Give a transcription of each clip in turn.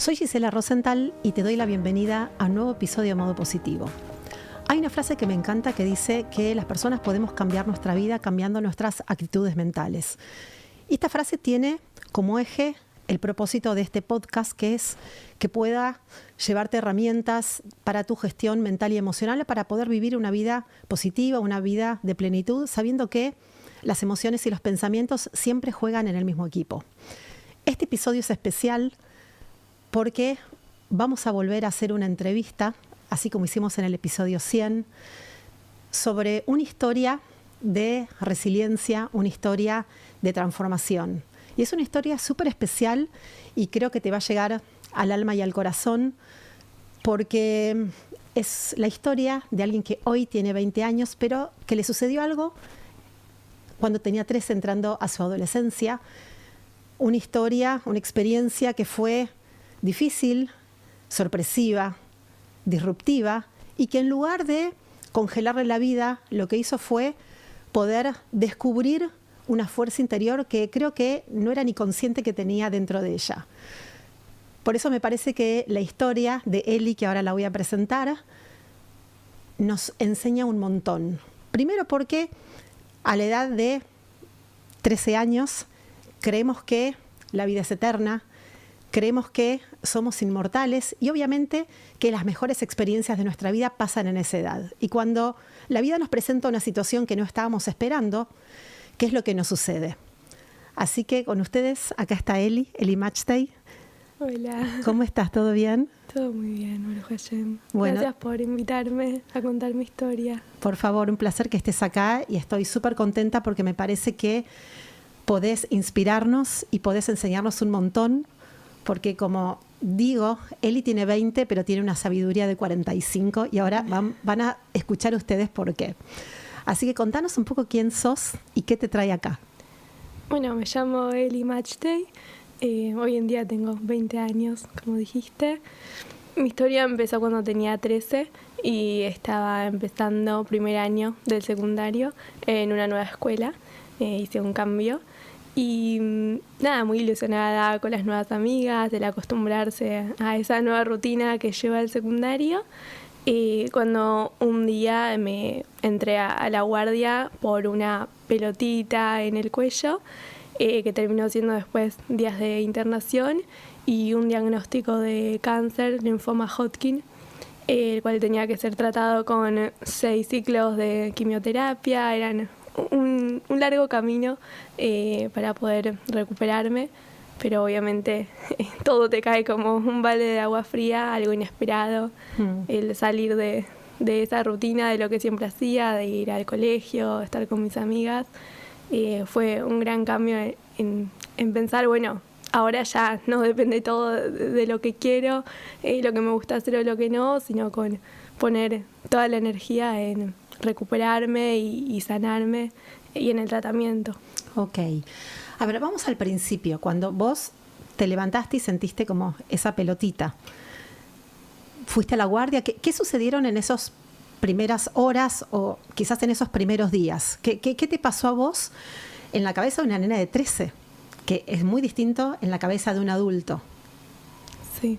Soy Gisela Rosenthal y te doy la bienvenida a un nuevo episodio de Modo Positivo. Hay una frase que me encanta que dice que las personas podemos cambiar nuestra vida cambiando nuestras actitudes mentales. Y esta frase tiene como eje el propósito de este podcast, que es que pueda llevarte herramientas para tu gestión mental y emocional para poder vivir una vida positiva, una vida de plenitud, sabiendo que las emociones y los pensamientos siempre juegan en el mismo equipo. Este episodio es especial porque vamos a volver a hacer una entrevista, así como hicimos en el episodio 100, sobre una historia de resiliencia, una historia de transformación. Y es una historia súper especial y creo que te va a llegar al alma y al corazón porque es la historia de alguien que hoy tiene 20 años, pero que le sucedió algo cuando tenía 13 entrando a su adolescencia. Una historia, una experiencia que fue difícil, sorpresiva, disruptiva y que en lugar de congelarle la vida, lo que hizo fue poder descubrir una fuerza interior que creo que no era ni consciente que tenía dentro de ella. Por eso me parece que la historia de Eli, que ahora la voy a presentar, nos enseña un montón. Primero porque a la edad de 13 años creemos que la vida es eterna, creemos que somos inmortales y obviamente que las mejores experiencias de nuestra vida pasan en esa edad. Y cuando la vida nos presenta una situación que no estábamos esperando, ¿qué es lo que nos sucede? Así que con ustedes, acá está Eli Matchtey. Hola. ¿Cómo estás? ¿Todo bien? Todo muy bien, Baruch Hashem. Bueno, gracias por invitarme a contar mi historia. Por favor, un placer que estés acá y estoy súper contenta porque me parece que podés inspirarnos y podés enseñarnos un montón, porque como digo, Eli tiene 20, pero tiene una sabiduría de 45 y ahora van a escuchar ustedes por qué. Así que contanos un poco quién sos y qué te trae acá. Bueno, me llamo Eli Matchtey. Hoy en día tengo 20 años, como dijiste. Mi historia empezó cuando tenía 13 y estaba empezando primer año del secundario en una nueva escuela. Hice un cambio y nada, muy ilusionada con las nuevas amigas, el acostumbrarse a esa nueva rutina que lleva el secundario. Y cuando un día me entré a la guardia por una pelotita en el cuello, que terminó siendo después días de internación y un diagnóstico de cáncer, linfoma Hodgkin, el cual tenía que ser tratado con 6 ciclos de quimioterapia. Eran un largo camino para poder recuperarme, pero obviamente todo te cae como un balde de agua fría, algo inesperado. El salir de esa rutina de lo que siempre hacía, de ir al colegio, estar con mis amigas, fue un gran cambio en pensar, bueno, ahora ya no depende todo de lo que quiero, lo que me gusta hacer o lo que no, sino con poner toda la energía en recuperarme y sanarme y en el tratamiento. Ok. A ver, vamos al principio. Cuando vos te levantaste y sentiste como esa pelotita, fuiste a la guardia, ¿qué sucedieron en esas primeras horas o quizás en esos primeros días? ¿Qué te pasó a vos en la cabeza de una nena de 13? Que es muy distinto en la cabeza de un adulto. Sí.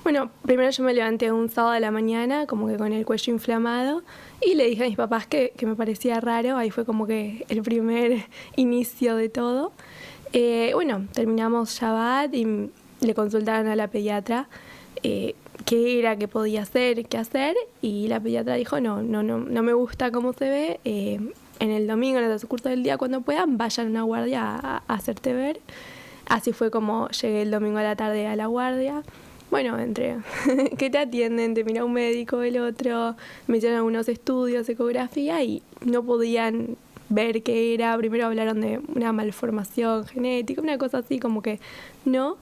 Bueno, primero yo me levanté un sábado a la mañana, como que con el cuello inflamado, y le dije a mis papás que me parecía raro. Ahí fue como que el primer inicio de todo. Bueno, terminamos Shabbat y le consultaron a la pediatra qué era, qué podía hacer, qué hacer, y la pediatra dijo, no me gusta cómo se ve, en el domingo, en el transcurso del día, cuando puedan, vayan a una guardia a hacerte ver. Así fue como llegué el domingo a la tarde a la guardia. Bueno, entre que te atienden, te mira un médico, el otro, me hicieron algunos estudios, ecografía, y no podían ver qué era. Primero hablaron de una malformación genética, una cosa así, como que no,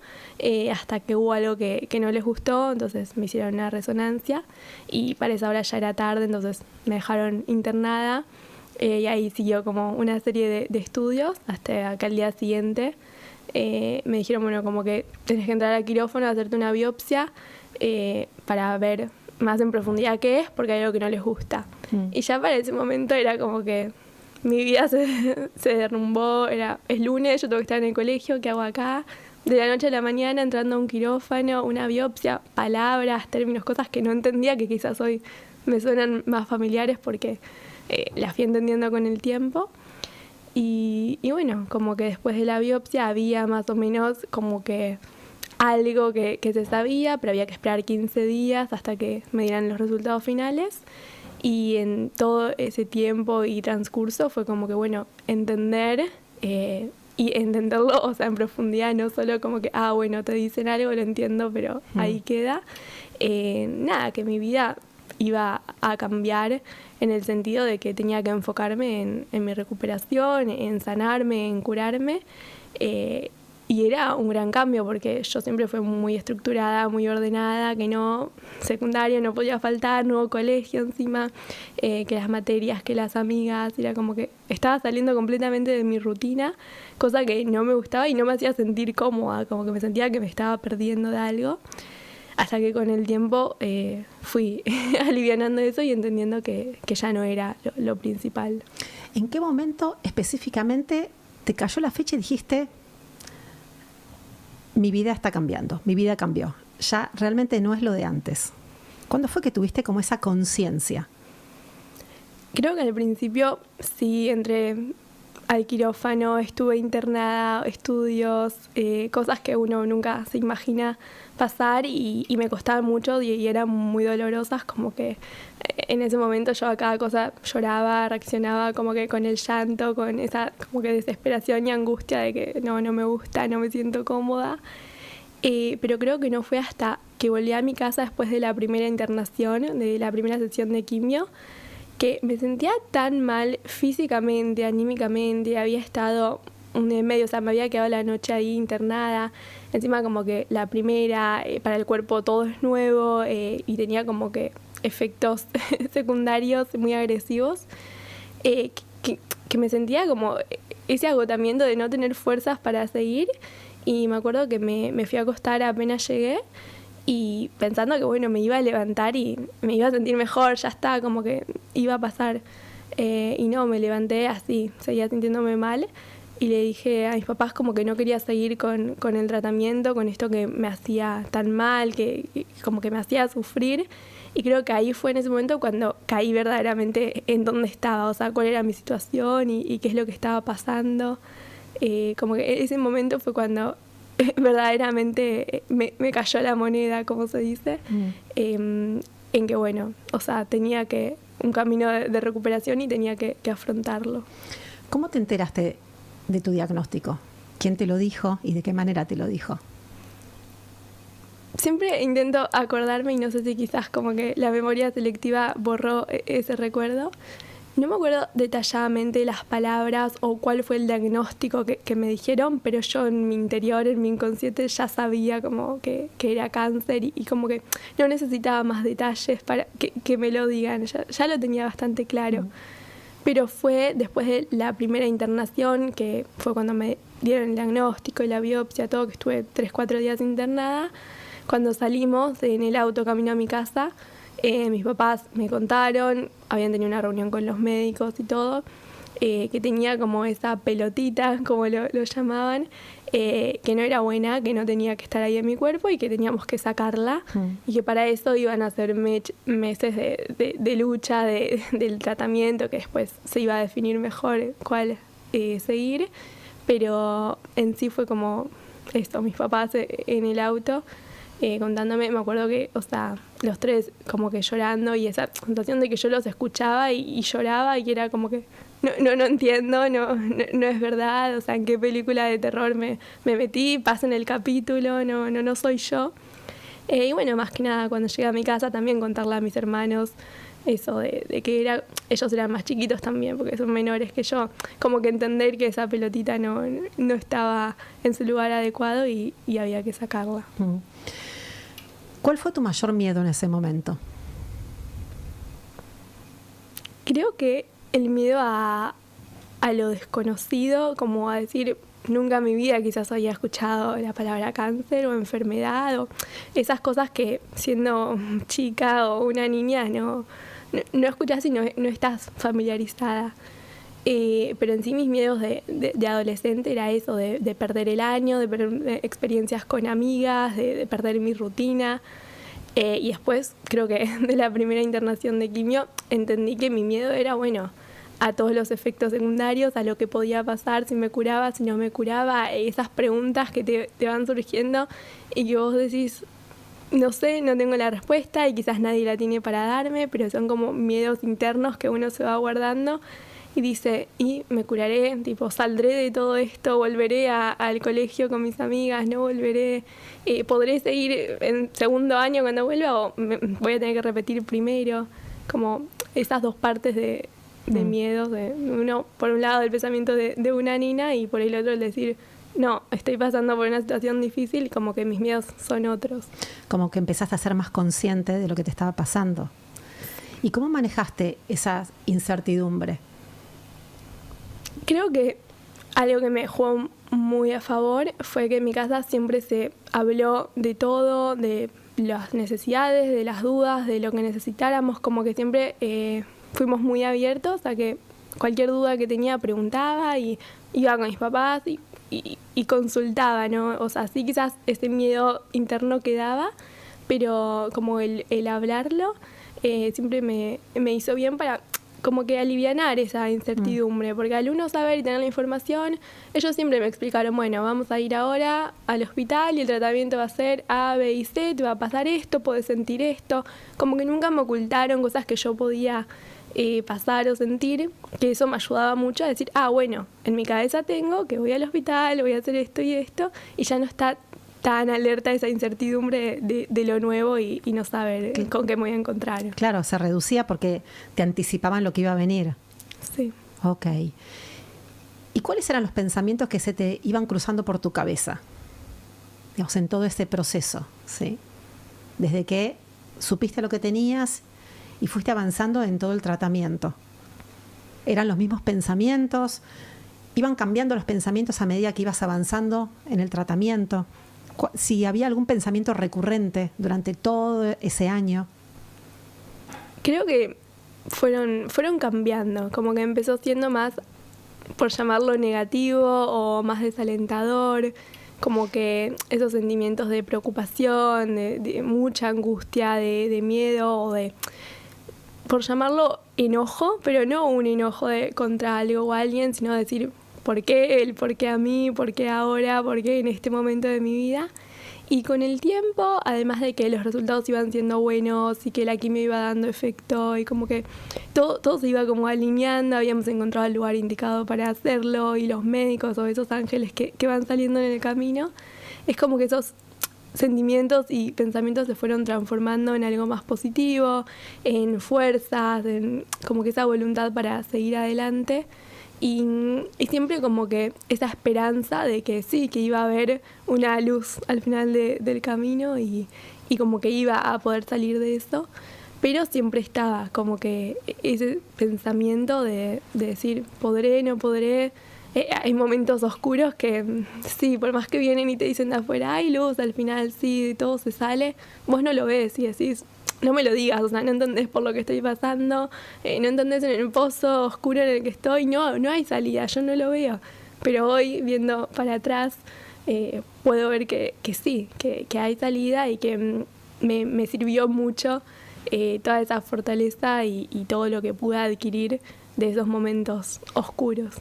hasta que hubo algo que no les gustó, entonces me hicieron una resonancia, y para esa hora ya era tarde, entonces me dejaron internada, y ahí siguió como una serie de estudios, hasta que al día siguiente me dijeron, bueno, como que tenés que entrar al quirófano a hacerte una biopsia para ver más en profundidad qué es, porque hay algo que no les gusta. Y ya para ese momento era como que mi vida se derrumbó, es lunes, yo tengo que estar en el colegio, ¿qué hago acá? de la noche a la mañana entrando a un quirófano, una biopsia, palabras, términos, cosas que no entendía, que quizás hoy me suenan más familiares porque las fui entendiendo con el tiempo. Y bueno, como que después de la biopsia había más o menos como que algo que se sabía, pero había que esperar 15 días hasta que me dieran los resultados finales. Y en todo ese tiempo y transcurso fue como que, bueno, entender y entenderlo, o sea, en profundidad, no solo como que, bueno, te dicen algo, lo entiendo, pero ahí queda. Nada, que mi vida iba a cambiar en el sentido de que tenía que enfocarme en mi recuperación, en sanarme, en curarme. Y era un gran cambio porque yo siempre fui muy estructurada, muy ordenada, que no, secundaria no podía faltar, nuevo colegio encima, que las materias, que las amigas, era como que estaba saliendo completamente de mi rutina, cosa que no me gustaba y no me hacía sentir cómoda, como que me sentía que me estaba perdiendo de algo, hasta que con el tiempo fui alivianando eso y entendiendo que ya no era lo principal. ¿En qué momento específicamente te cayó la fecha y dijiste: mi vida está cambiando, mi vida cambió, ya realmente no es lo de antes? ¿Cuándo fue que tuviste como esa conciencia? Creo que al principio sí, entré al quirófano, estuve internada, estudios, cosas que uno nunca se imagina pasar y me costaban mucho y eran muy dolorosas, como que en ese momento yo a cada cosa lloraba, reaccionaba como que con el llanto, con esa como que desesperación y angustia de que no me gusta, no me siento cómoda. Pero creo que no fue hasta que volví a mi casa después de la primera internación, de la primera sesión de quimio, que me sentía tan mal físicamente, anímicamente, había estado en medio, o sea, me había quedado la noche ahí internada, encima como que la primera, para el cuerpo todo es nuevo y tenía como que efectos secundarios muy agresivos, que me sentía como ese agotamiento de no tener fuerzas para seguir, y me acuerdo que me fui a acostar apenas llegué, y pensando que bueno, me iba a levantar y me iba a sentir mejor, ya está, como que iba a pasar. Y no, me levanté así, seguía sintiéndome mal, y le dije a mis papás como que no quería seguir con el tratamiento, con esto que me hacía tan mal, que como que me hacía sufrir. Y creo que ahí fue en ese momento cuando caí verdaderamente en dónde estaba, o sea, cuál era mi situación y qué es lo que estaba pasando. Como que ese momento fue cuando verdaderamente me cayó la moneda, como se dice, en que bueno, o sea, tenía que un camino de recuperación y tenía que afrontarlo. ¿Cómo te enteraste de tu diagnóstico? ¿Quién te lo dijo y de qué manera te lo dijo? Siempre intento acordarme y no sé si quizás como que la memoria selectiva borró ese recuerdo. No me acuerdo detalladamente las palabras o cuál fue el diagnóstico que me dijeron, pero yo en mi interior, en mi inconsciente, ya sabía como que era cáncer y como que no necesitaba más detalles para que me lo digan, ya lo tenía bastante claro. Pero fue después de la primera internación, que fue cuando me dieron el diagnóstico y la biopsia, todo, que estuve 3-4 días internada. Cuando salimos en el auto camino a mi casa, mis papás me contaron, habían tenido una reunión con los médicos y todo, que tenía como esa pelotita, como lo llamaban, que no era buena, que no tenía que estar ahí en mi cuerpo y que teníamos que sacarla, y que para eso iban a ser meses de lucha, del tratamiento, que después se iba a definir mejor cuál seguir, pero en sí fue como esto, mis papás en el auto, contándome, me acuerdo que, o sea, los tres como que llorando y esa sensación de que yo los escuchaba y lloraba y era como que no entiendo, no es verdad, o sea, en qué película de terror me metí, pasen el capítulo, no soy yo. Y bueno, más que nada cuando llegué a mi casa también contarle a mis hermanos eso de que ellos eran más chiquitos también porque son menores que yo, como que entender que esa pelotita no estaba en su lugar adecuado y había que sacarla. ¿Cuál fue tu mayor miedo en ese momento? Creo que el miedo a lo desconocido, como a decir, nunca en mi vida quizás había escuchado la palabra cáncer o enfermedad o esas cosas que siendo chica o una niña no escuchás y no estás familiarizada. Pero en sí mis miedos de adolescente era eso, de perder el año, de perder experiencias con amigas, de perder mi rutina. Y después, creo que de la primera internación de quimio, entendí que mi miedo era, bueno, a todos los efectos secundarios, a lo que podía pasar, si me curaba, si no me curaba, esas preguntas que te van surgiendo y que vos decís, no sé, no tengo la respuesta y quizás nadie la tiene para darme, pero son como miedos internos que uno se va guardando y dice, y me curaré, tipo, saldré de todo esto, volveré al colegio con mis amigas, no volveré, podré seguir en segundo año cuando vuelva o voy a tener que repetir primero, como esas dos partes de miedos, de uno, por un lado el pensamiento de una nina y por el otro el decir, no, estoy pasando por una situación difícil, como que mis miedos son otros. Como que empezaste a ser más consciente de lo que te estaba pasando. ¿Y cómo manejaste esa incertidumbre? Creo que algo que me jugó muy a favor fue que en mi casa siempre se habló de todo, de las necesidades, de las dudas, de lo que necesitáramos, como que siempre fuimos muy abiertos a que cualquier duda que tenía preguntaba y iba con mis papás y consultaba, ¿no? O sea, sí quizás ese miedo interno quedaba, pero como el hablarlo siempre me hizo bien para como que alivianar esa incertidumbre, porque al uno saber y tener la información, ellos siempre me explicaron, bueno, vamos a ir ahora al hospital y el tratamiento va a ser A, B y C, te va a pasar esto, podés sentir esto, como que nunca me ocultaron cosas que yo podía pasar o sentir, que eso me ayudaba mucho a decir, bueno, en mi cabeza tengo que voy al hospital, voy a hacer esto y esto, y ya no está tan alerta esa incertidumbre de lo nuevo y no saber con qué me voy a encontrar. Claro, se reducía porque te anticipaban lo que iba a venir. Sí. Ok. ¿Y cuáles eran los pensamientos que se te iban cruzando por tu cabeza? Digamos, en todo ese proceso, ¿sí? Desde que supiste lo que tenías y fuiste avanzando en todo el tratamiento. ¿Eran los mismos pensamientos? ¿Iban cambiando los pensamientos a medida que ibas avanzando en el tratamiento? Si había algún pensamiento recurrente durante todo ese año. Creo que fueron cambiando, como que empezó siendo más, por llamarlo negativo o más desalentador, como que esos sentimientos de preocupación, de mucha angustia, de miedo o de, por llamarlo enojo, pero no un enojo contra algo o alguien, sino decir, ¿por qué él? ¿Por qué a mí? ¿Por qué ahora? ¿Por qué en este momento de mi vida? Y con el tiempo, además de que los resultados iban siendo buenos y que la quimio iba dando efecto y como que todo se iba como alineando, habíamos encontrado el lugar indicado para hacerlo y los médicos o esos ángeles que van saliendo en el camino, es como que esos sentimientos y pensamientos se fueron transformando en algo más positivo, en fuerzas, en como que esa voluntad para seguir adelante. Y siempre como que esa esperanza de que sí, que iba a haber una luz al final del camino y como que iba a poder salir de eso, pero siempre estaba como que ese pensamiento de decir, podré, no podré. Hay momentos oscuros que sí, por más que vienen y te dicen de afuera, hay luz, al final sí, todo se sale, vos no lo ves y decís, no me lo digas, o sea, no entendés por lo que estoy pasando, no entendés en el pozo oscuro en el que estoy, no hay salida, yo no lo veo. Pero hoy, viendo para atrás, puedo ver que sí, que hay salida y que me sirvió mucho toda esa fortaleza y todo lo que pude adquirir de esos momentos oscuros.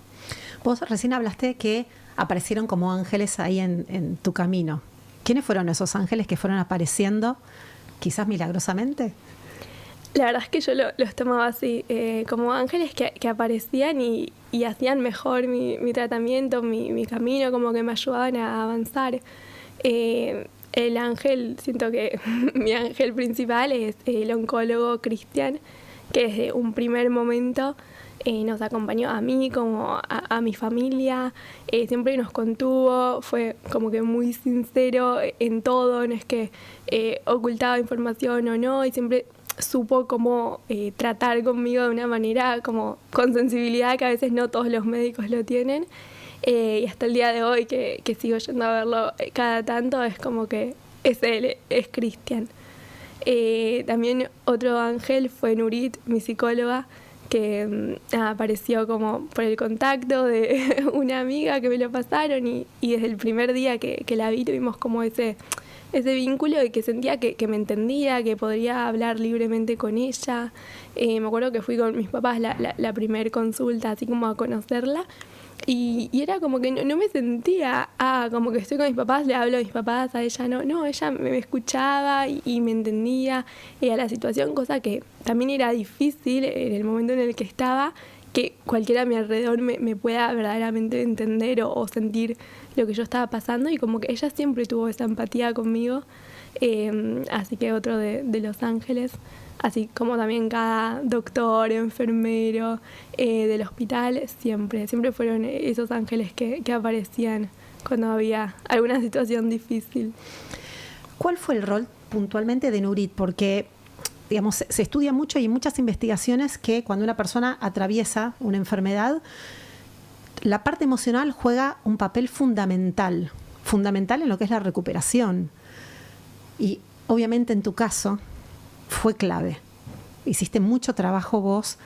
Vos recién hablaste que aparecieron como ángeles ahí en tu camino. ¿Quiénes fueron esos ángeles que fueron apareciendo? Quizás milagrosamente. La verdad es que yo los tomaba así, como ángeles que aparecían y hacían mejor mi tratamiento, mi camino, como que me ayudaban a avanzar. El ángel, siento que mi ángel principal es el oncólogo Cristian, que desde un primer momento nos acompañó a mí como a mi familia, siempre nos contuvo, fue como que muy sincero en todo, no es que ocultaba información o no, y siempre supo cómo tratar conmigo de una manera como con sensibilidad que a veces no todos los médicos lo tienen, y hasta el día de hoy que sigo yendo a verlo cada tanto, es como que es él, es Cristian. También otro ángel fue Nurit, mi psicóloga, que apareció como por el contacto de una amiga que me lo pasaron y desde el primer día que la vi tuvimos como ese vínculo de que sentía que me entendía, que podría hablar libremente con ella. Me acuerdo que fui con mis papás la primer consulta, así como a conocerla. Y era como que no me sentía, como que estoy con mis papás, le hablo a mis papás, a ella no, ella me escuchaba y me entendía a la situación, cosa que también era difícil en el momento en el que estaba, que cualquiera a mi alrededor me pueda verdaderamente entender o sentir lo que yo estaba pasando, y como que ella siempre tuvo esa empatía conmigo, así que otro de Los Ángeles. Así como también cada doctor, enfermero del hospital, siempre fueron esos ángeles que aparecían cuando había alguna situación difícil. ¿Cuál fue el rol puntualmente de Nurit? Porque, digamos, se estudia mucho y hay muchas investigaciones que cuando una persona atraviesa una enfermedad, la parte emocional juega un papel fundamental en lo que es la recuperación. Y obviamente en tu caso fue clave. Hiciste mucho trabajo vos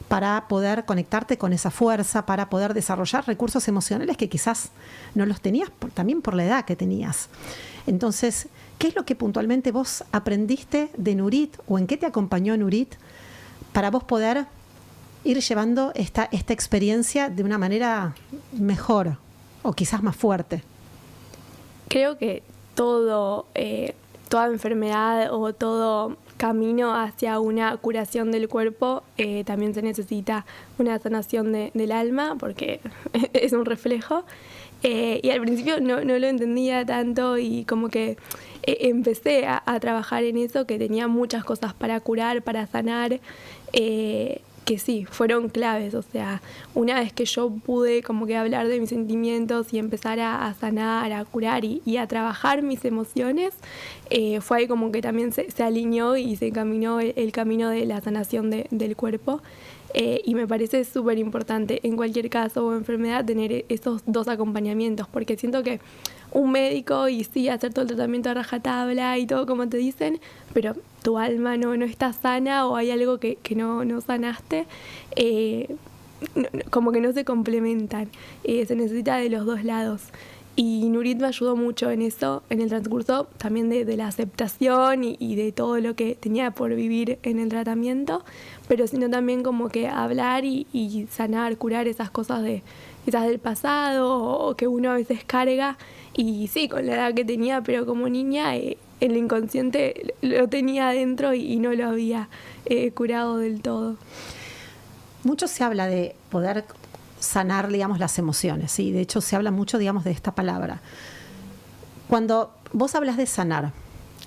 para poder conectarte con esa fuerza, para poder desarrollar recursos emocionales que quizás no los tenías también por la edad que tenías. Entonces, ¿qué es lo que puntualmente vos aprendiste de Nurit o en qué te acompañó Nurit para vos poder ir llevando esta experiencia de una manera mejor o quizás más fuerte? Creo que toda enfermedad o todo camino hacia una curación del cuerpo, también se necesita una sanación del alma, porque es un reflejo. Y al principio no lo entendía tanto y como que empecé a trabajar en eso, que tenía muchas cosas para curar, para sanar, que sí, fueron claves. O sea, una vez que yo pude como que hablar de mis sentimientos y empezar a sanar, a curar y a trabajar mis emociones, fue ahí como que también se alineó y se encaminó el camino de la sanación del cuerpo. Y me parece súper importante en cualquier caso o enfermedad tener esos dos acompañamientos, porque siento que un médico y sí, hacer todo el tratamiento a rajatabla y todo como te dicen, pero tu alma no está sana o hay algo que no sanaste, como que no se complementan, se necesita de los dos lados. Y Nurit me ayudó mucho en eso, en el transcurso también de la aceptación y de todo lo que tenía por vivir en el tratamiento, pero sino también como que hablar y sanar, curar esas cosas quizás del pasado o que uno a veces carga. Y sí, con la edad que tenía, pero como niña, el inconsciente lo tenía adentro y no lo había curado del todo. Mucho se habla de poder sanar, digamos, las emociones, ¿sí? De hecho, se habla mucho, digamos, de esta palabra. Cuando vos hablas de sanar,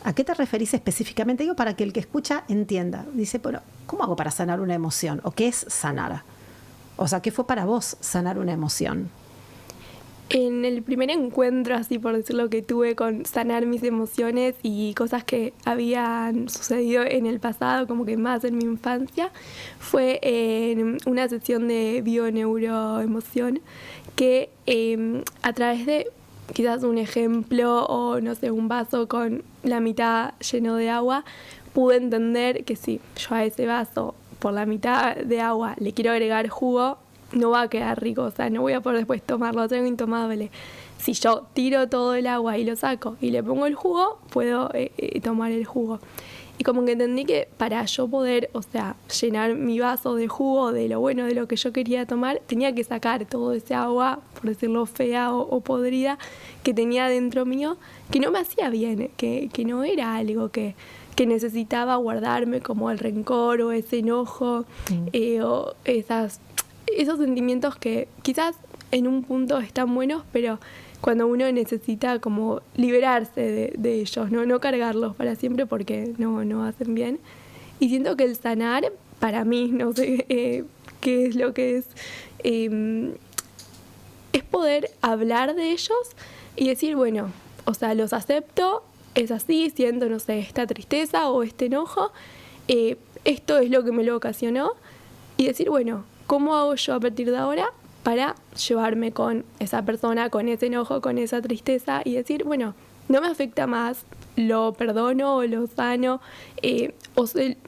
¿a qué te referís específicamente? Digo, para que el que escucha entienda. Dice, bueno, ¿cómo hago para sanar una emoción? ¿O qué es sanar? O sea, ¿qué fue para vos sanar una emoción? En el primer encuentro, así por decirlo, que tuve con sanar mis emociones y cosas que habían sucedido en el pasado, como que más en mi infancia, fue en una sesión de bioneuroemoción que a través de quizás un ejemplo o no sé, un vaso con la mitad lleno de agua, pude entender que si yo a ese vaso por la mitad de agua le quiero agregar jugo, no va a quedar rico, o sea, no voy a poder después tomarlo, tengo intomable. Si yo tiro todo el agua y lo saco y le pongo el jugo, puedo tomar el jugo. Y como que entendí que para yo poder, o sea, llenar mi vaso de jugo de lo bueno de lo que yo quería tomar, tenía que sacar todo ese agua, por decirlo fea o podrida, que tenía dentro mío, que no me hacía bien, que no era algo que necesitaba guardarme, como el rencor o ese enojo, o esos sentimientos que quizás en un punto están buenos, pero cuando uno necesita como liberarse de ellos, no cargarlos para siempre porque no hacen bien. Y siento que el sanar, para mí, no sé qué es lo que es poder hablar de ellos y decir, bueno, o sea, los acepto, es así, siento, no sé, esta tristeza o este enojo, esto es lo que me lo ocasionó, y decir, bueno, ¿cómo hago yo a partir de ahora para llevarme con esa persona, con ese enojo, con esa tristeza y decir, bueno, no me afecta más, lo perdono o lo sano,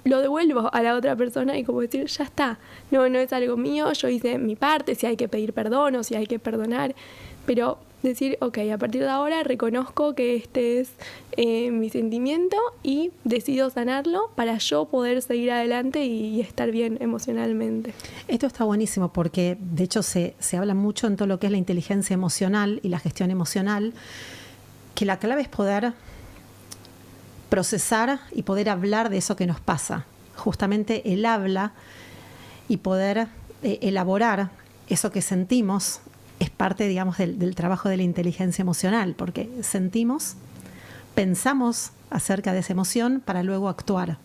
lo devuelvo a la otra persona y como decir, ya está, no es algo mío, yo hice mi parte, si hay que pedir perdón o si hay que perdonar, pero decir, ok, a partir de ahora reconozco que este es mi sentimiento y decido sanarlo para yo poder seguir adelante y estar bien emocionalmente. Esto está buenísimo porque de hecho se habla mucho en todo lo que es la inteligencia emocional y la gestión emocional, que la clave es poder procesar y poder hablar de eso que nos pasa. Justamente el habla y poder elaborar eso que sentimos es parte, digamos, del trabajo de la inteligencia emocional, porque sentimos, pensamos acerca de esa emoción para luego actuar.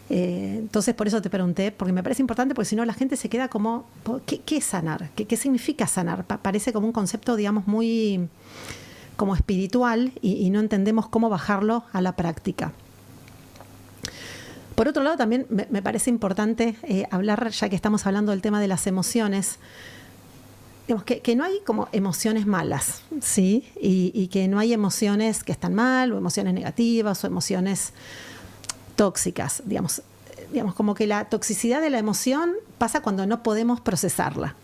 Entonces, por eso te pregunté, porque me parece importante, porque si no la gente se queda como, ¿qué es sanar? ¿Qué significa sanar? Parece como un concepto, digamos, muy como espiritual y no entendemos cómo bajarlo a la práctica. Por otro lado, también me parece importante hablar, ya que estamos hablando del tema de las emociones, digamos, que no hay como emociones malas, ¿sí? Y que no hay emociones que están mal, o emociones negativas, o emociones tóxicas, digamos, como que la toxicidad de la emoción pasa cuando no podemos procesarla,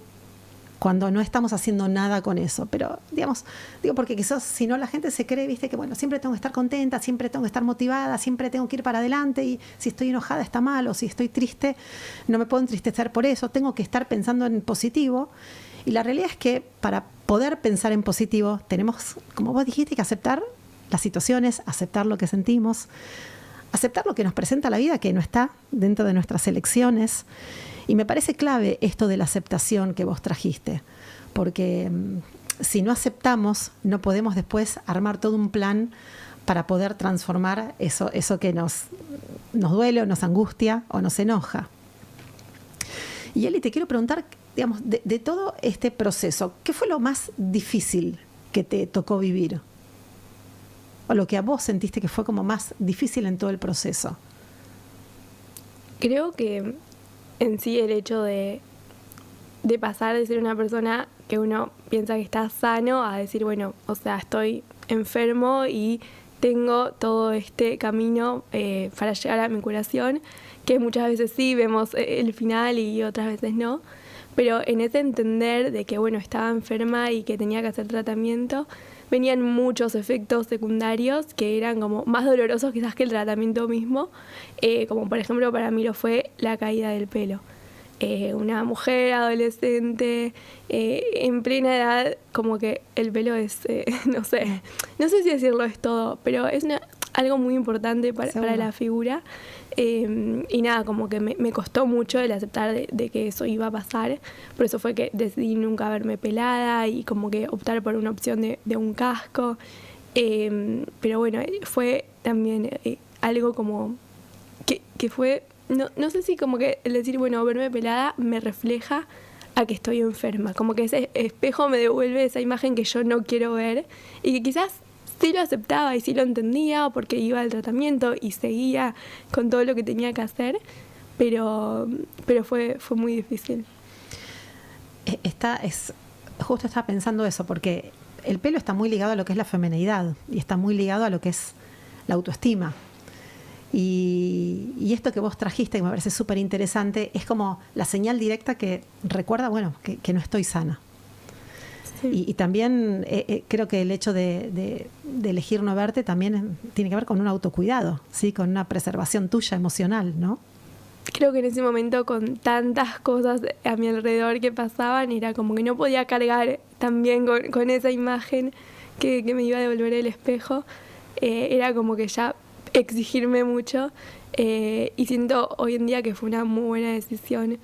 cuando no estamos haciendo nada con eso. Pero, digamos, digo porque quizás si no la gente se cree, viste, que bueno, siempre tengo que estar contenta, siempre tengo que estar motivada, siempre tengo que ir para adelante, y si estoy enojada está mal, o si estoy triste no me puedo entristecer por eso, tengo que estar pensando en positivo. Y la realidad es que para poder pensar en positivo tenemos, como vos dijiste, que aceptar las situaciones, aceptar lo que sentimos, aceptar lo que nos presenta la vida, que no está dentro de nuestras elecciones. Y me parece clave esto de la aceptación que vos trajiste, porque si no aceptamos, no podemos después armar todo un plan para poder transformar eso que nos duele o nos angustia o nos enoja. Y Eli, te quiero preguntar, digamos, de todo este proceso, ¿qué fue lo más difícil que te tocó vivir? O lo que a vos sentiste que fue como más difícil en todo el proceso. Creo que en sí el hecho de pasar de ser una persona que uno piensa que está sano a decir, bueno, o sea, estoy enfermo y tengo todo este camino para llegar a mi curación, que muchas veces sí vemos el final y otras veces no, pero en ese entender de que, bueno, estaba enferma y que tenía que hacer tratamiento, venían muchos efectos secundarios que eran como más dolorosos quizás que el tratamiento mismo, como por ejemplo para mí lo fue la caída del pelo. Una mujer adolescente en plena edad, como que el pelo es, no sé si decirlo es todo, pero es algo muy importante para la figura. Y nada, como que me costó mucho el aceptar de que eso iba a pasar. Por eso fue que decidí nunca verme pelada y como que optar por una opción de un casco. Pero bueno, fue también algo como que fue, no sé si como que el decir, bueno, verme pelada me refleja a que estoy enferma. Como que ese espejo me devuelve esa imagen que yo no quiero ver y que quizás sí lo aceptaba y sí lo entendía porque iba al tratamiento y seguía con todo lo que tenía que hacer, pero fue muy difícil. Justo estaba pensando eso, porque el pelo está muy ligado a lo que es la femineidad y está muy ligado a lo que es la autoestima. Y esto que vos trajiste, que me parece súper interesante, es como la señal directa que recuerda, bueno, que no estoy sana. Sí. Y también creo que el hecho de elegir no verte también tiene que ver con un autocuidado, ¿sí? Con una preservación tuya emocional, ¿no? Creo que en ese momento, con tantas cosas a mi alrededor que pasaban, era como que no podía cargar también con esa imagen que me iba a devolver el espejo. Era como que ya exigirme mucho y siento hoy en día que fue una muy buena decisión.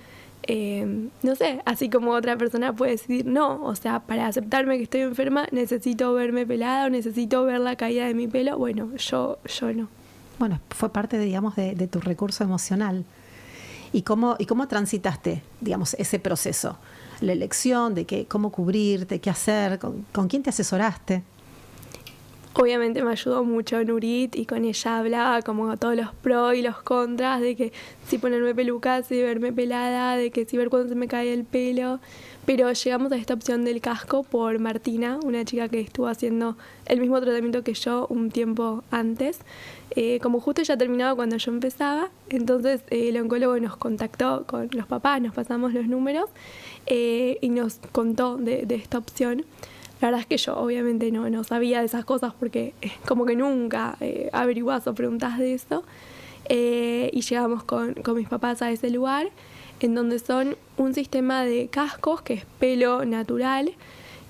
No sé, así como otra persona puede decidir no, o sea, para aceptarme que estoy enferma necesito verme pelada o necesito ver la caída de mi pelo. Bueno, yo no. Bueno, fue parte, digamos, de tu recurso emocional. ¿Y cómo transitaste, digamos, ese proceso? La elección de cómo cubrirte, qué hacer, con quién te asesoraste. Obviamente me ayudó mucho Nurit y con ella hablaba como todos los pros y los contras de que si ponerme peluca, si verme pelada, de que si ver cuándo se me cae el pelo. Pero llegamos a esta opción del casco por Martina, una chica que estuvo haciendo el mismo tratamiento que yo un tiempo antes. Como justo ya terminaba cuando yo empezaba, entonces el oncólogo nos contactó con los papás, nos pasamos los números y nos contó de esta opción. La verdad es que yo obviamente no sabía de esas cosas porque como que nunca averiguás o preguntás de eso. Y llegamos con mis papás a ese lugar, en donde son un sistema de cascos, que es pelo natural,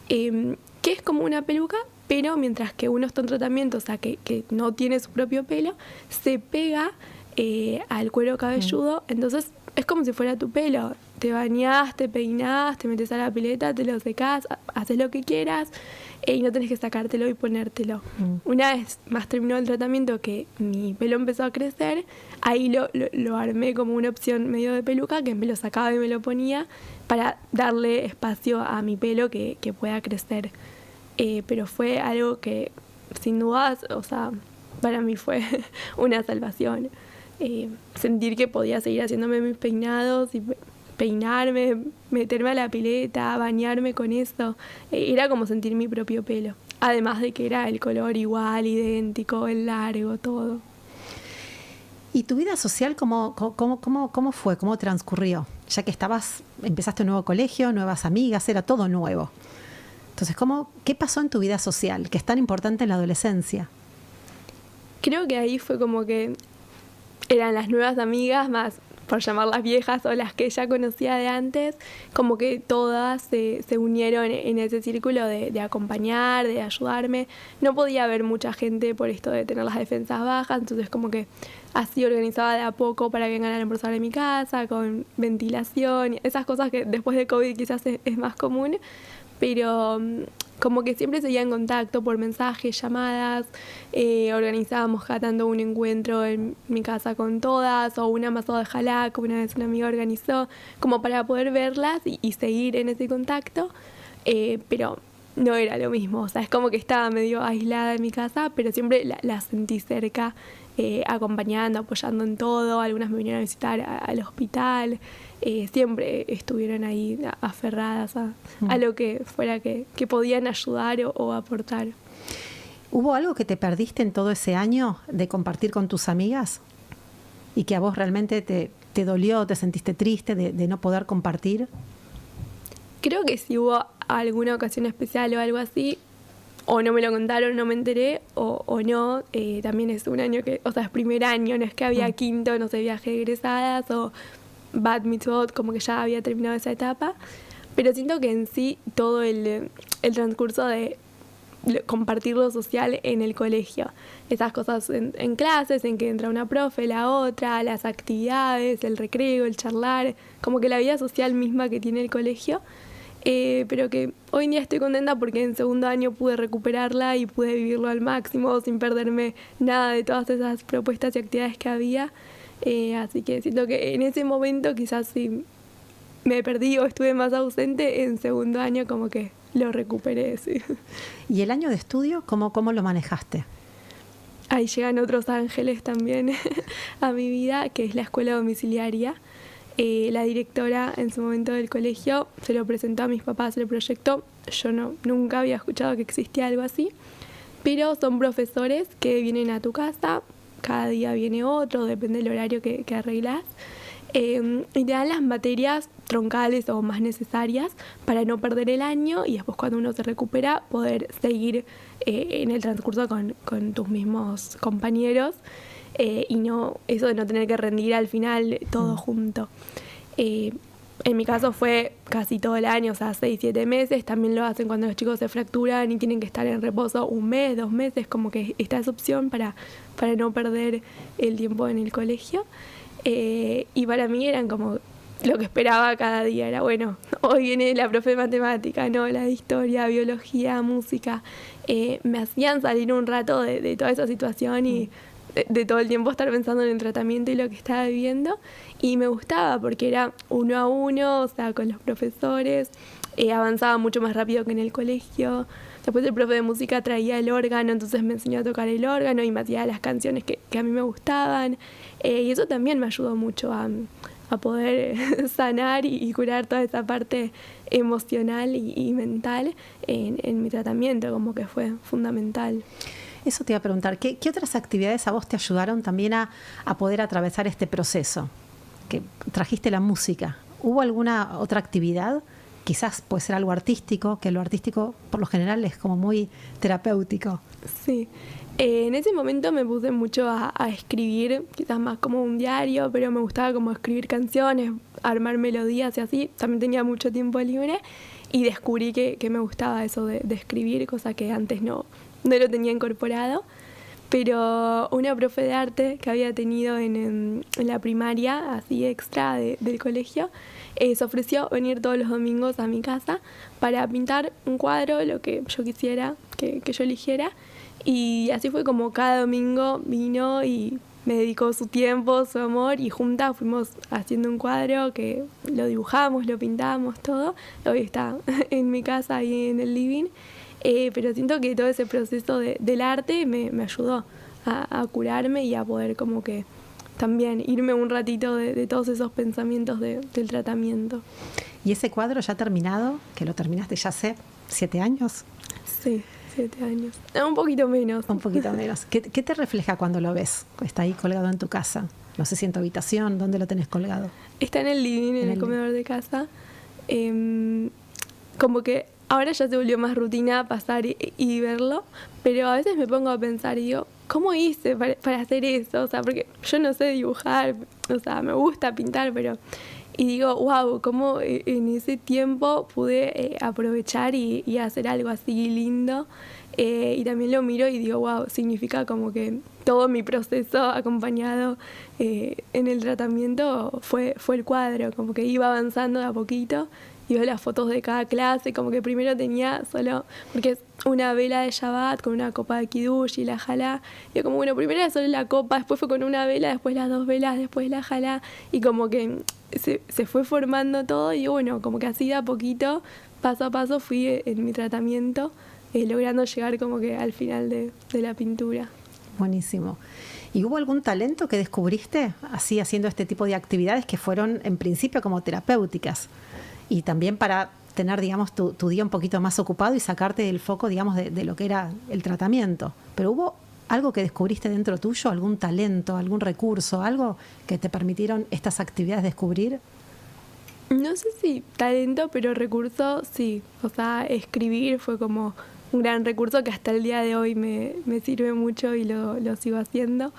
que es como una peluca, pero mientras que uno está en tratamiento, o sea, que no tiene su propio pelo, se pega al cuero cabelludo, entonces es como si fuera tu pelo. Te bañás, te peinás, te metes a la pileta, te lo secás, haces lo que quieras y no tenés que sacártelo y ponértelo. Una vez más terminó el tratamiento que mi pelo empezó a crecer, ahí lo armé como una opción medio de peluca, que me lo sacaba y me lo ponía para darle espacio a mi pelo que pueda crecer. Pero fue algo que sin dudas, o sea, para mí fue una salvación. Sentir que podía seguir haciéndome mis peinados y peinarme, meterme a la pileta, bañarme con eso. Era como sentir mi propio pelo. Además de que era el color igual, idéntico, el largo, todo. ¿Y tu vida social cómo fue? ¿Cómo transcurrió? Ya que empezaste un nuevo colegio, nuevas amigas, era todo nuevo. Entonces, ¿qué pasó en tu vida social, que es tan importante en la adolescencia? Creo que ahí fue como que eran las nuevas amigas, más por llamarlas viejas o las que ya conocía de antes, como que todas se unieron en ese círculo de acompañar, de ayudarme. No podía haber mucha gente por esto de tener las defensas bajas, entonces como que así organizaba de a poco para que vengan a almorzar en mi casa, con ventilación, esas cosas que después de COVID quizás es más común, pero como que siempre seguía en contacto por mensajes, llamadas, organizábamos cada tanto un encuentro en mi casa con todas, o un amasado de jalá, como una vez una amiga organizó, como para poder verlas y seguir en ese contacto, pero no era lo mismo, o sea, es como que estaba medio aislada en mi casa, pero siempre la sentí cerca, acompañando, apoyando en todo. Algunas me vinieron a visitar al hospital, siempre estuvieron ahí aferradas a lo que fuera que podían ayudar o aportar. ¿Hubo algo que te perdiste en todo ese año de compartir con tus amigas y que a vos realmente te dolió, te sentiste triste de no poder compartir? Creo que si hubo alguna ocasión especial o algo así, o no me lo contaron, no me enteré, o no. También es un año que, o sea, es primer año, no es que había quinto, no sé, viaje de egresadas o bat mitzvot, como que ya había terminado esa etapa. Pero siento que en sí todo el transcurso de compartir lo social en el colegio, esas cosas en clases, en que entra una profe, la otra, las actividades, el recreo, el charlar, como que la vida social misma que tiene el colegio. Pero que hoy en día estoy contenta porque en segundo año pude recuperarla y pude vivirlo al máximo sin perderme nada de todas esas propuestas y actividades que había. Así que siento que en ese momento quizás si me perdí o estuve más ausente, en segundo año como que lo recuperé. Sí. ¿Y el año de estudio cómo lo manejaste? Ahí llegan otros ángeles también a mi vida, que es la escuela domiciliaria. La directora en su momento del colegio se lo presentó a mis papás el proyecto. Yo nunca había escuchado que existía algo así, pero son profesores que vienen a tu casa, cada día viene otro, depende del horario que arreglás, y te dan las materias troncales o más necesarias para no perder el año y después cuando uno se recupera poder seguir en el transcurso con tus mismos compañeros. Y no eso de no tener que rendir al final todo junto. En mi caso fue casi todo el año, o sea, 6-7 meses. También lo hacen cuando los chicos se fracturan y tienen que estar en reposo 1 mes, 2 meses, como que está esa opción para no perder el tiempo en el colegio. Y para mí eran como lo que esperaba cada día. Era bueno, hoy viene la profe de matemática, no, la de historia, biología, música. Me hacían salir un rato de toda esa situación y de todo el tiempo estar pensando en el tratamiento y lo que estaba viviendo, y me gustaba porque era 1 a 1, o sea, con los profesores, avanzaba mucho más rápido que en el colegio. Después el profe de música traía el órgano, entonces me enseñó a tocar el órgano y me hacía las canciones que a mí me gustaban. Y eso también me ayudó mucho a poder sanar y curar toda esa parte emocional y mental en mi tratamiento, como que fue fundamental. Eso te iba a preguntar, ¿qué otras actividades a vos te ayudaron también a poder atravesar este proceso? Que trajiste la música. ¿Hubo alguna otra actividad? Quizás puede ser algo artístico, que lo artístico por lo general es como muy terapéutico. Sí. En ese momento me puse mucho a escribir, quizás más como un diario, pero me gustaba como escribir canciones, armar melodías y así. También tenía mucho tiempo libre y descubrí que me gustaba eso de escribir, cosa que antes no lo tenía incorporado. Pero una profe de arte que había tenido en la primaria, así extra del colegio, se ofreció venir todos los domingos a mi casa para pintar un cuadro, lo que yo quisiera, que yo eligiera. Y así fue como cada domingo vino y me dedicó su tiempo, su amor, y juntas fuimos haciendo un cuadro que lo dibujamos, lo pintamos, todo. Hoy está en mi casa, ahí en el living. Pero siento que todo ese proceso del arte me ayudó a curarme y a poder como que también irme un ratito de todos esos pensamientos del tratamiento. ¿Y ese cuadro ya terminado, que lo terminaste ya hace 7 años? Sí, 7 años. Un poquito menos. Un poquito menos. ¿Qué te refleja cuando lo ves? Está ahí colgado en tu casa. No sé si en tu habitación, ¿dónde lo tenés colgado? Está en el living, en el comedor de casa. Como que ahora ya se volvió más rutina pasar y verlo, pero a veces me pongo a pensar y digo, ¿cómo hice para hacer eso? O sea, porque yo no sé dibujar, o sea, me gusta pintar, pero... Y digo, wow, cómo en ese tiempo pude aprovechar y hacer algo así lindo. Y también lo miro y digo, wow, significa como que todo mi proceso acompañado en el tratamiento fue el cuadro, como que iba avanzando de a poquito. Y veo las fotos de cada clase, como que primero tenía solo, porque es una vela de Shabbat con una copa de Kiddush y la jalá. Y como, bueno, primero era solo la copa, después fue con una vela, después las 2 velas, después la jalá. Y como que se fue formando todo y bueno, como que así de a poquito, paso a paso, fui en mi tratamiento, logrando llegar como que al final de la pintura. Buenísimo. ¿Y hubo algún talento que descubriste así haciendo este tipo de actividades que fueron en principio como terapéuticas? Y también para tener, digamos, tu día un poquito más ocupado y sacarte del foco, digamos, de lo que era el tratamiento. Pero ¿hubo algo que descubriste dentro tuyo? ¿Algún talento, algún recurso, algo que te permitieron estas actividades descubrir? No sé si talento, pero recurso sí. O sea, escribir fue como un gran recurso que hasta el día de hoy me sirve mucho y lo sigo haciendo.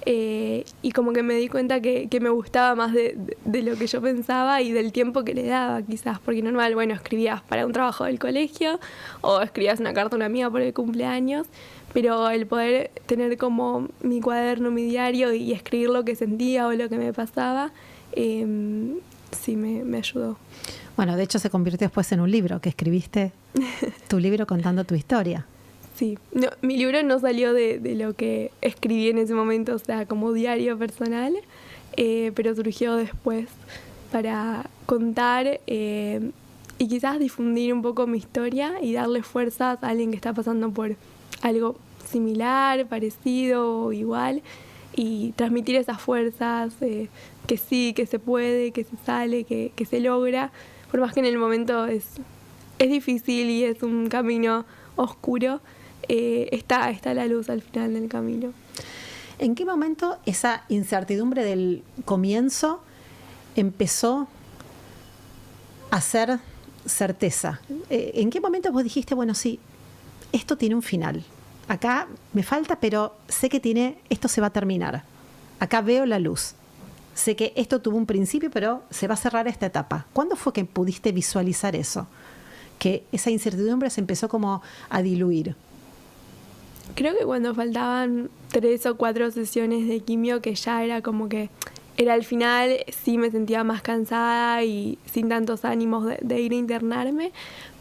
Y como que me di cuenta que me gustaba más de lo que yo pensaba y del tiempo que le daba quizás, porque normal, bueno, escribías para un trabajo del colegio o escribías una carta a una amiga por el cumpleaños, pero el poder tener como mi cuaderno, mi diario y escribir lo que sentía o lo que me pasaba, sí me ayudó. Bueno, de hecho se convirtió después en un libro, que escribiste tu libro contando tu historia. Sí, no, mi libro no salió de lo que escribí en ese momento, o sea, como diario personal, pero surgió después para contar y quizás difundir un poco mi historia y darle fuerzas a alguien que está pasando por algo similar, parecido o igual, y transmitir esas fuerzas, que sí, que se puede, que se sale, que se logra, por más que en el momento es difícil y es un camino oscuro. Está la luz al final del camino. ¿En qué momento esa incertidumbre del comienzo empezó a ser certeza? ¿En qué momento vos dijiste, bueno, sí, esto tiene un final? Acá me falta, pero sé que esto se va a terminar. Acá veo la luz. Sé que esto tuvo un principio, pero se va a cerrar esta etapa. ¿Cuándo fue que pudiste visualizar eso? Que esa incertidumbre se empezó como a diluir. Creo que cuando faltaban 3 o 4 sesiones de quimio, que ya era como que era el final, sí me sentía más cansada y sin tantos ánimos de ir a internarme,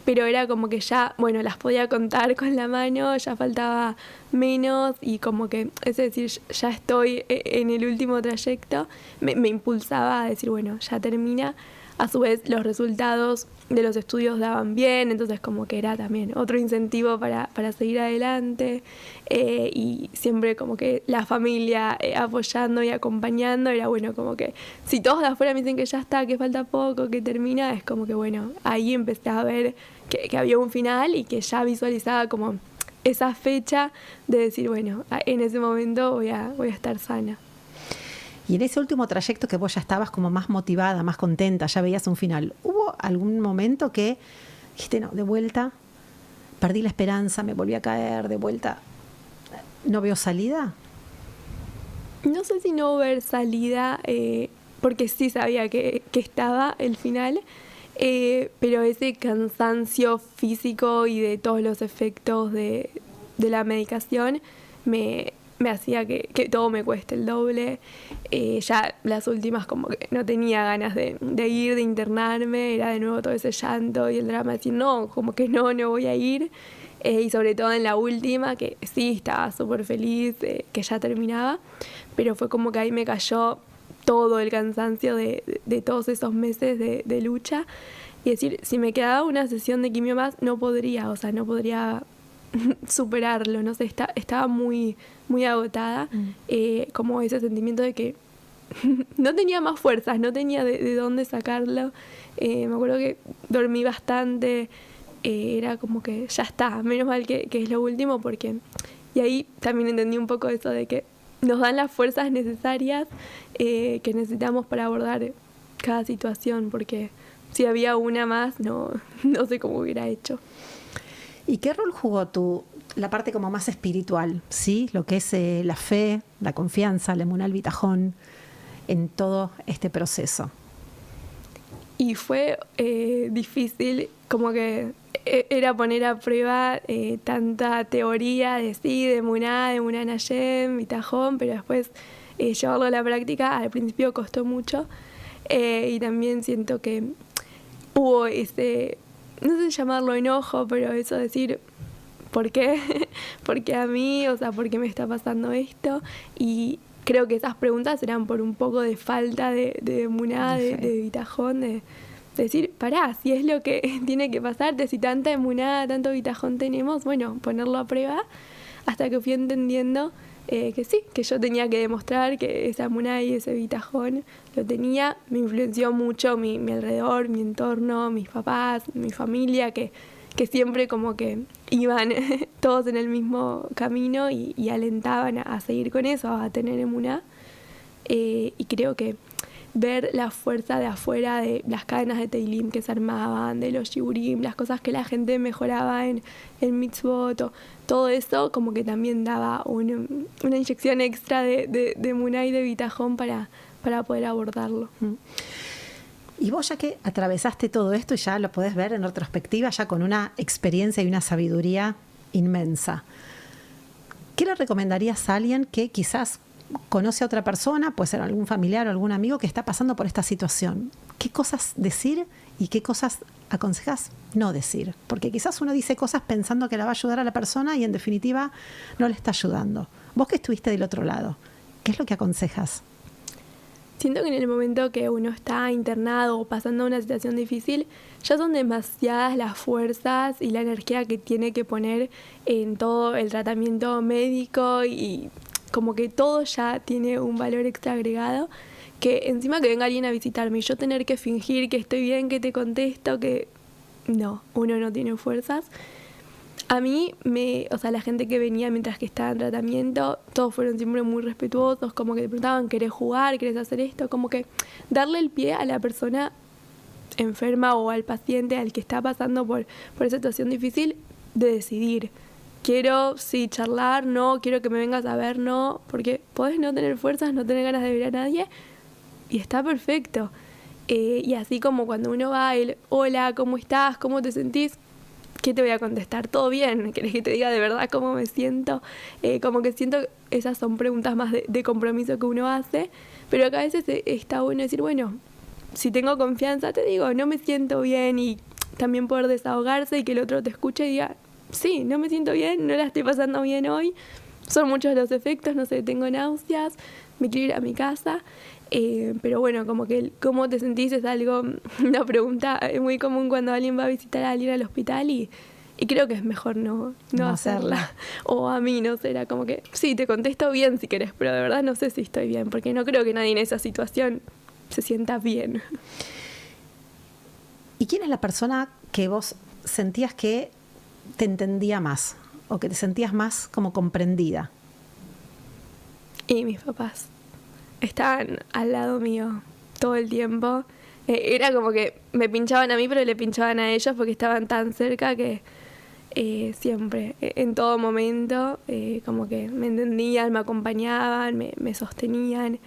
pero era como que ya, bueno, las podía contar con la mano, ya faltaba menos y como que, es decir, ya estoy en el último trayecto, me impulsaba a decir, bueno, ya termina. a su vez los resultados de los estudios daban bien, entonces como que era también otro incentivo para seguir adelante, y siempre como que la familia apoyando y acompañando, era bueno como que si todos de afuera me dicen que ya está, que falta poco, que termina, es como que bueno, ahí empecé a ver que había un final y que ya visualizaba como esa fecha de decir, bueno, en ese momento voy a estar sana. Y en ese último trayecto que vos ya estabas como más motivada, más contenta, ya veías un final, ¿hubo algún momento que dijiste, no, de vuelta, perdí la esperanza, me volví a caer, de vuelta, no veo salida? No sé si no ver salida, porque sí sabía que estaba el final, pero ese cansancio físico y de todos los efectos de la medicación me hacía que todo me cueste el doble. Ya las últimas como que no tenía ganas de ir, de internarme, era de nuevo todo ese llanto y el drama de decir no, como que no voy a ir. Y sobre todo en la última, que sí estaba súper feliz, que ya terminaba, pero fue como que ahí me cayó todo el cansancio de todos esos meses de lucha. Y decir, si me quedaba una sesión de quimio más, no podría superarlo, no sé, estaba muy, muy agotada, como ese sentimiento de que no tenía más fuerzas, no tenía de dónde sacarlo. Me acuerdo que dormí bastante, era como que ya está, menos mal que es lo último, porque y ahí también entendí un poco eso de que nos dan las fuerzas necesarias que necesitamos para abordar cada situación, porque si había una más, no sé cómo hubiera hecho. ¿Y qué rol jugó la parte como más espiritual, ¿sí? Lo que es la fe, la confianza, la emuná, el bitajón, en todo este proceso? Y fue difícil, como que era poner a prueba tanta teoría de sí, de emuná Hashem, bitajón, pero después llevarlo a la práctica al principio costó mucho, y también siento que hubo ese, no sé llamarlo enojo, pero eso de decir, ¿por qué? ¿Por qué a mí? O sea, ¿por qué me está pasando esto? Y creo que esas preguntas eran por un poco de falta de emuná, de bitajón, de decir, pará, si es lo que tiene que pasarte, si tanta emuná, tanto bitajón tenemos, bueno, ponerlo a prueba, hasta que fui entendiendo que sí, que yo tenía que demostrar que esa emuná y ese bitajón lo tenía. Me influenció mucho mi alrededor, mi entorno, mis papás, mi familia, que siempre como que iban todos en el mismo camino y alentaban a seguir con eso, a tener emuná. Y creo que ver la fuerza de afuera, de las cadenas de Teilim que se armaban, de los shiurim, las cosas que la gente mejoraba en mitzvot, todo eso como que también daba una inyección extra de emuná y de bitajón para poder abordarlo. Y vos, ya que atravesaste todo esto y ya lo podés ver en retrospectiva, ya con una experiencia y una sabiduría inmensa, ¿qué le recomendarías a alguien que quizás conoce a otra persona, puede ser algún familiar o algún amigo que está pasando por esta situación? ¿Qué cosas decir y qué cosas aconsejas no decir? Porque quizás uno dice cosas pensando que la va a ayudar a la persona y en definitiva no le está ayudando. Vos que estuviste del otro lado, ¿qué es lo que aconsejas? Siento que en el momento que uno está internado o pasando una situación difícil, ya son demasiadas las fuerzas y la energía que tiene que poner en todo el tratamiento médico, y como que todo ya tiene un valor extra agregado, que encima que venga alguien a visitarme y yo tener que fingir que estoy bien, que te contesto, que no, uno no tiene fuerzas. A mí, la gente que venía mientras que estaba en tratamiento, todos fueron siempre muy respetuosos, como que te preguntaban, ¿querés jugar? ¿Querés hacer esto? Como que darle el pie a la persona enferma o al paciente, al que está pasando por esa situación difícil, de decidir. Quiero, sí, charlar, no, quiero que me vengas a ver, no, porque podés no tener fuerzas, no tener ganas de ver a nadie, y está perfecto. Y así como cuando uno va, hola, ¿cómo estás? ¿Cómo te sentís? ¿Qué te voy a contestar? ¿Todo bien? ¿Querés que te diga de verdad cómo me siento? Como que siento que esas son preguntas más de compromiso que uno hace, pero que a veces está bueno decir, bueno, si tengo confianza, te digo, no me siento bien, y también poder desahogarse y que el otro te escuche y diga, sí, no me siento bien, no la estoy pasando bien hoy, son muchos los efectos, no sé, tengo náuseas, me quiero ir a mi casa. Pero bueno, como que cómo te sentís es algo, una pregunta muy común cuando alguien va a visitar a alguien al hospital y creo que es mejor no hacerla. O a mí, no sé, era como que, sí, te contesto bien si querés, pero de verdad no sé si estoy bien, porque no creo que nadie en esa situación se sienta bien. ¿Y quién es la persona que vos sentías que te entendía más o que te sentías más como comprendida? Y mis papás estaban al lado mío todo el tiempo. Era como que me pinchaban a mí, pero le pinchaban a ellos porque estaban tan cerca que siempre, en todo momento, como que me entendían, me acompañaban, me sostenían.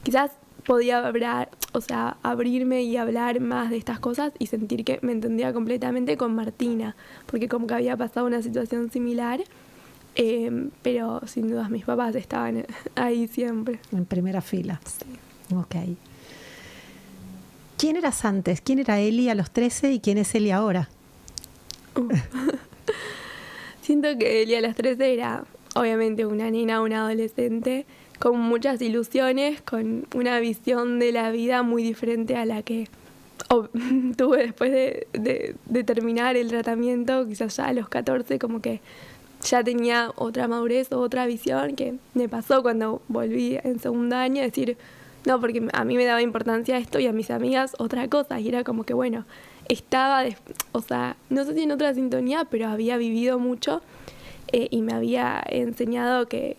Quizás podía hablar, o sea, abrirme y hablar más de estas cosas y sentir que me entendía completamente con Martina, porque como que había pasado una situación similar. Pero sin dudas mis papás estaban ahí siempre. En primera fila. Sí. Ok. ¿Quién eras antes? ¿Quién era Eli a los 13 y quién es Eli ahora? Siento que Eli a los 13 era obviamente una nena, una adolescente con muchas ilusiones, con una visión de la vida muy diferente a la que tuve después de terminar el tratamiento. Quizás ya a los 14 como que ya tenía otra madurez o otra visión que me pasó cuando volví en segundo año, decir, no, porque a mí me daba importancia esto y a mis amigas otra cosa, y era como que bueno, estaba, o sea, no sé si en otra sintonía, pero había vivido mucho y me había enseñado que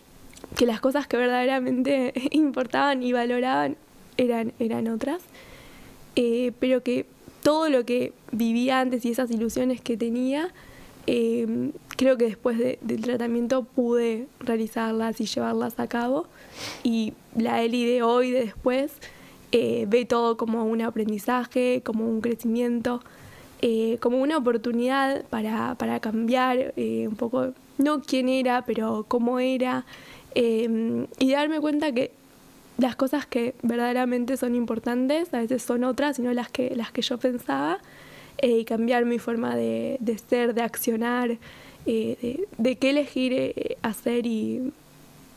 las cosas que verdaderamente importaban y valoraban eran otras, pero que todo lo que vivía antes y esas ilusiones que tenía, creo que después del tratamiento pude realizarlas y llevarlas a cabo, y la Eli de hoy, de después, ve todo como un aprendizaje, como un crecimiento, como una oportunidad para cambiar un poco, no quién era, pero cómo era, y darme cuenta que las cosas que verdaderamente son importantes a veces son otras y no las que yo pensaba, y cambiar mi forma de ser, de accionar, de qué elegir hacer y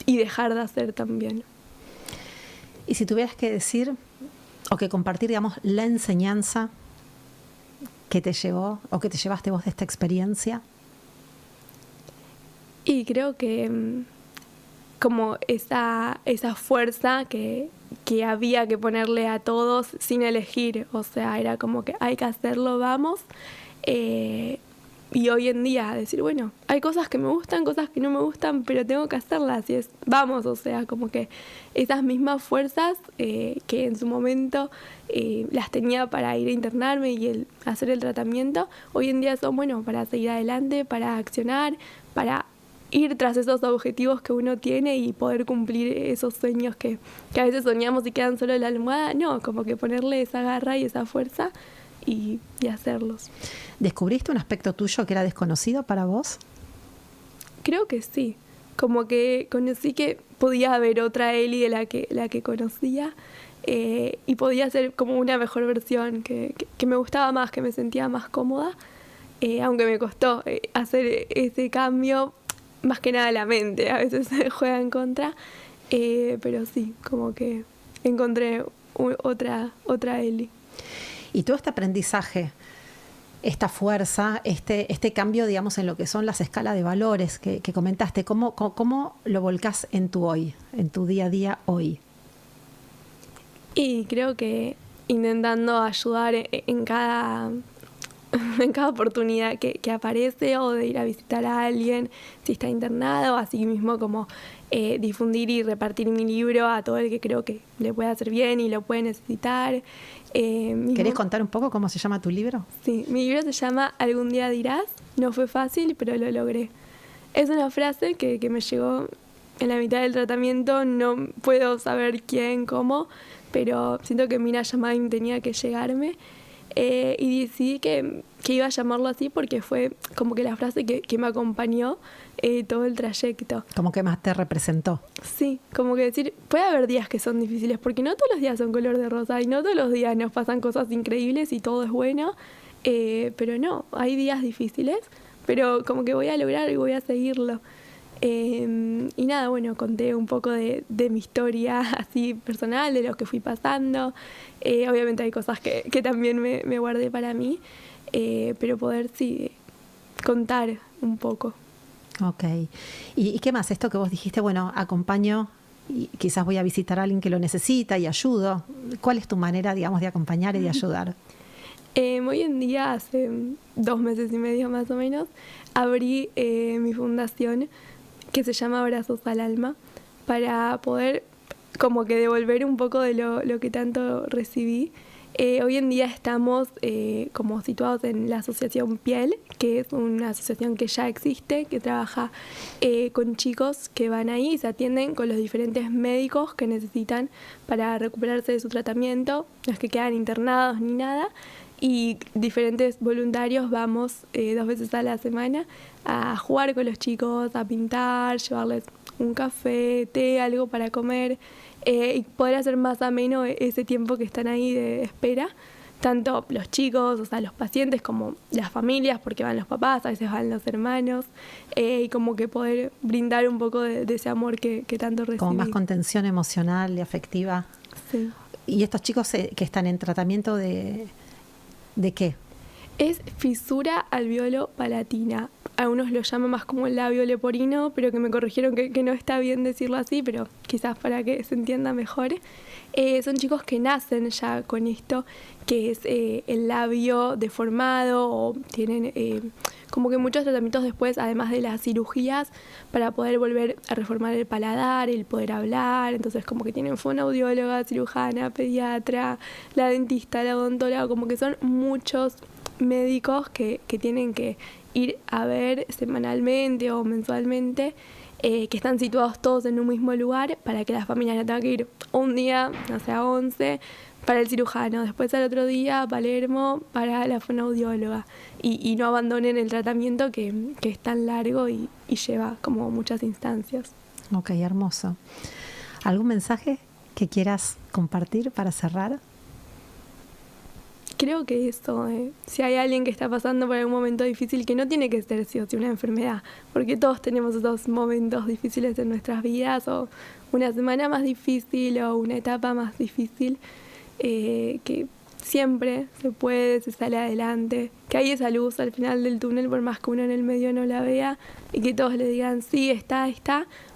dejar de hacer también. Y si tuvieras que decir o que compartir, digamos, la enseñanza que te llevó o que te llevaste vos de esta experiencia. Y creo que como esa fuerza que había que ponerle a todos sin elegir, o sea, era como que hay que hacerlo, vamos. Y hoy en día decir, bueno, hay cosas que me gustan, cosas que no me gustan, pero tengo que hacerlas y vamos, o sea, como que esas mismas fuerzas que en su momento las tenía para ir a internarme y hacer el tratamiento, hoy en día son, bueno, para seguir adelante, para accionar, para ir tras esos objetivos que uno tiene y poder cumplir esos sueños que a veces soñamos y quedan solo en la almohada. No, como que ponerle esa garra y esa fuerza y hacerlos. ¿Descubriste un aspecto tuyo que era desconocido para vos? Creo que sí. Como que conocí que podía haber otra Eli de la que conocía, y podía ser como una mejor versión, que me gustaba más, que me sentía más cómoda, aunque me costó hacer ese cambio. Más que nada la mente a veces juega en contra, pero sí, como que encontré otra Eli. Y todo este aprendizaje, esta fuerza, este cambio, digamos, en lo que son las escalas de valores que comentaste, ¿cómo lo volcás en tu hoy, en tu día a día hoy? Y creo que intentando ayudar en cada oportunidad que aparece, o de ir a visitar a alguien si está internado, así mismo como difundir y repartir mi libro a todo el que creo que le puede hacer bien y lo puede necesitar. ¿Querés contar un poco cómo se llama tu libro? Sí, mi libro se llama Algún día dirás, no fue fácil, pero lo logré. Es una frase que me llegó en la mitad del tratamiento, no puedo saber quién, cómo, pero siento que Mina Yamain tenía que llegarme. Y decidí que iba a llamarlo así porque fue como que la frase que me acompañó todo el trayecto. Como que más te representó. Sí, como que decir, puede haber días que son difíciles, porque no todos los días son color de rosa y no todos los días nos pasan cosas increíbles y todo es bueno, pero no, hay días difíciles, pero como que voy a lograr y voy a seguirlo. Y nada, bueno, conté un poco de mi historia así personal, de lo que fui pasando. Obviamente hay cosas que también me guardé para mí, pero poder sí contar un poco. Ok. ¿Y qué más? Esto que vos dijiste, bueno, acompaño y quizás voy a visitar a alguien que lo necesita y ayudo. ¿Cuál es tu manera, digamos, de acompañar y de ayudar? Hoy en día, hace 2 meses y medio más o menos, abrí mi fundación que se llama Abrazos al Alma, para poder como que devolver un poco de lo que tanto recibí. Hoy en día estamos como situados en la asociación Piel, que es una asociación que ya existe, que trabaja con chicos que van ahí y se atienden con los diferentes médicos que necesitan para recuperarse de su tratamiento, no es que quedan internados ni nada, y diferentes voluntarios vamos 2 veces a la semana a jugar con los chicos, a pintar, llevarles un café, té, algo para comer, y poder hacer más ameno ese tiempo que están ahí de espera, tanto los chicos, o sea, los pacientes, como las familias, porque van los papás, a veces van los hermanos, y como que poder brindar un poco de ese amor que tanto recibí. Como más contención emocional y afectiva. Sí. ¿Y estos chicos que están en tratamiento de qué? Es fisura alveolo-palatina. Algunos lo llaman más como el labio leporino, pero que me corrigieron que no está bien decirlo así, pero quizás para que se entienda mejor. Son chicos que nacen ya con esto, que es el labio deformado, o tienen como que muchos tratamientos después, además de las cirugías, para poder volver a reformar el paladar, el poder hablar. Entonces como que tienen fonoaudióloga, cirujana, pediatra, la dentista, la odontóloga, como que son muchos médicos que tienen que ir a ver semanalmente o mensualmente, que están situados todos en un mismo lugar, para que las familias no tengan que ir un día, no sé, a 11 para el cirujano, después al otro día a Palermo para la fonoaudióloga, y no abandonen el tratamiento que es tan largo y lleva como muchas instancias. Ok, hermoso. ¿Algún mensaje que quieras compartir para cerrar? Creo que eso, si hay alguien que está pasando por algún momento difícil, que no tiene que ser sí o sí una enfermedad, porque todos tenemos esos momentos difíciles en nuestras vidas, o una semana más difícil o una etapa más difícil, que siempre se puede, se sale adelante, que hay esa luz al final del túnel, por más que uno en el medio no la vea, y que todos le digan sí, está.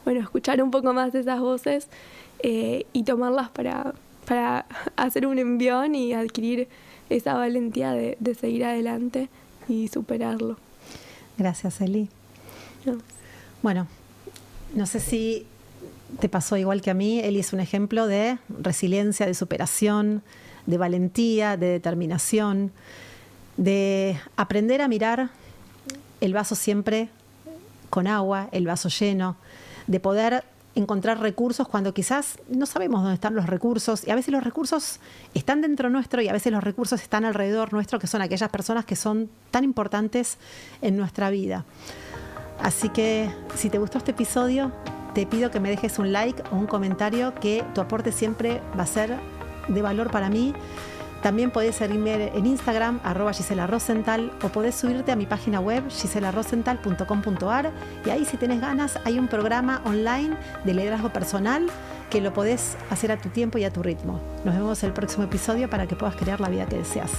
Bueno, escuchar un poco más de esas voces y tomarlas para hacer un envión y adquirir esa valentía de seguir adelante y superarlo. Gracias, Eli. No. Bueno, no sé si te pasó igual que a mí. Eli es un ejemplo de resiliencia, de superación, de valentía, de determinación, de aprender a mirar el vaso siempre con agua, el vaso lleno, de poder encontrar recursos cuando quizás no sabemos dónde están los recursos, y a veces los recursos están dentro nuestro y a veces los recursos están alrededor nuestro, que son aquellas personas que son tan importantes en nuestra vida. Así que si te gustó este episodio, te pido que me dejes un like o un comentario, que tu aporte siempre va a ser de valor para mí. También podés seguirme en Instagram, @GiselaRosenthal, o podés subirte a mi página web, giselarosenthal.com.ar, y ahí, si tenés ganas, hay un programa online de liderazgo personal que lo podés hacer a tu tiempo y a tu ritmo. Nos vemos en el próximo episodio para que puedas crear la vida que deseas.